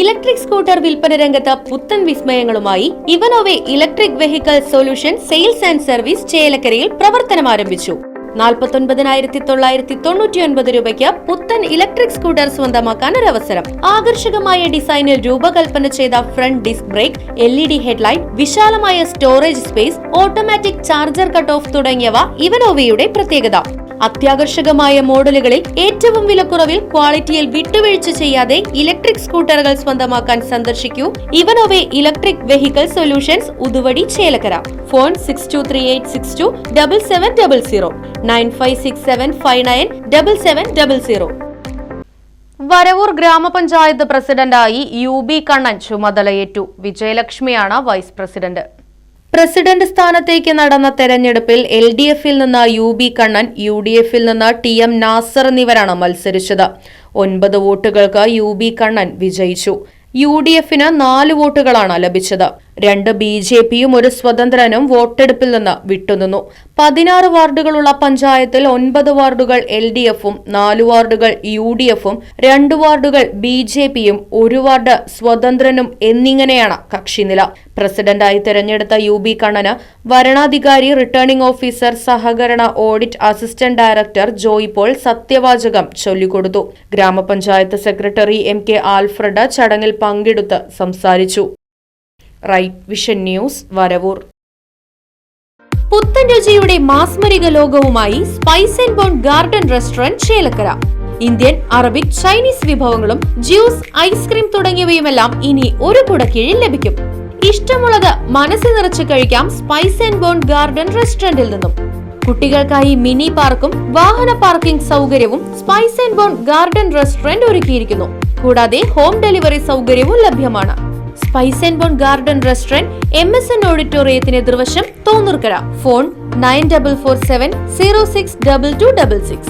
Electric scooter വിൽപ്പന രംഗത്ത് പുത്തൻ വിസ്മയങ്ങളുമായി ഇവനോവെ electric vehicle solution sales and service ചേലക്കരയിൽ പ്രവർത്തനം ആരംഭിച്ചു. 49,999 രൂപയ്ക്ക് പുത്തൻ ഇലക്ട്രിക് സ്കൂട്ടർ സ്വന്തമാക്കാൻ ഒരു അവസരം. ആകർഷകമായ ഡിസൈനിൽ രൂപകൽപ്പന ചെയ്ത front disc brake, LED headlight, വിശാലമായ storage space, automatic charger cut off തുടങ്ങിയവ ഇവനോവയുടെ പ്രത്യേകത. അത്യാകർഷകമായ മോഡലുകളിൽ ഏറ്റവും വിലക്കുറവിൽ ക്വാളിറ്റിയിൽ വിട്ടുവീഴ്ച ചെയ്യാതെ ഇലക്ട്രിക് സ്കൂട്ടറുകൾ സ്വന്തമാക്കാൻ സന്ദർശിക്കൂ ഇവനോവെ electric vehicle solutions, Uduvadi, Chelakkara. Phone 6238627700 9567597700. Varavoor ഗ്രാമപഞ്ചായത്ത് പ്രസിഡന്റായി UB കണ്ണൻ ചുമതലയേറ്റു. വിജയലക്ഷ്മിയാണ് വൈസ് പ്രസിഡന്റ്. പ്രസിഡന്റ് സ്ഥാനത്തേക്ക് നടന്ന തെരഞ്ഞെടുപ്പിൽ LDF-ൽ നിന്ന് UB കണ്ണൻ, UDF-ൽ നിന്ന് TM നാസർ എന്നിവരാണ് മത്സരിച്ചത്. 9 വോട്ടുകൾക്ക് UB കണ്ണൻ വിജയിച്ചു. UDF-ന് 4 വോട്ടുകളാണ് ലഭിച്ചത്. 2 BJP-യും 1 സ്വതന്ത്രനും വോട്ടെടുപ്പിൽ നിന്ന് വിട്ടുനിന്നു. 16 വാർഡുകളുള്ള പഞ്ചായത്തിൽ 9 വാർഡുകൾ LDF-ഉം 4 വാർഡുകൾ UDF-ഉം 2 വാർഡുകൾ BJP-യും 1 വാർഡ് സ്വതന്ത്രനും എന്നിങ്ങനെയാണ് കക്ഷിനില. പ്രസിഡന്റായി തെരഞ്ഞെടുത്ത UB കണ്ണന് വരണാധികാരി, റിട്ടേണിംഗ് ഓഫീസർ, സഹകരണ audit assistant director Joy Paul സത്യവാചകം ചൊല്ലിക്കൊടുത്തു. ഗ്രാമപഞ്ചായത്ത് സെക്രട്ടറി MK ആൽഫ്രഡ് ചടങ്ങിൽ പങ്കെടുത്ത് സംസാരിച്ചു. Right vision news, Varavoor. പുത്തൻ രുചിയുടെ മാസ്മരിക ലോകവുമായി spice and bone garden restaurant Chelakkara. Indian, Arabic, Chinese വിഭവങ്ങളും ജ്യൂസ്, ഐസ്ക്രീം തുടങ്ങിയവയുമെല്ലാം ഇനി ഒരു കുടക്കീഴിൽ ലഭിക്കും. ഇഷ്ടമുള്ളത് മനസ്സിൽ നിറച്ച് കഴിക്കാം സ്പൈസ് ആൻഡ് ബോൺ ഗാർഡൻ റെസ്റ്റോറന്റിൽ നിന്നും. കുട്ടികൾക്കായി മിനി പാർക്കും വാഹന പാർക്കിംഗ് സൗകര്യവും spice and bone garden restaurant ഒരുക്കിയിരിക്കുന്നു. കൂടാതെ ഹോം ഡെലിവറി സൗകര്യവും ലഭ്യമാണ്. Spice and bone garden restaurant MSN ഓഡിറ്റോറിയത്തിന് എതിർവശം, തോന്നൂർക്കര. ഫോൺ 9447062266.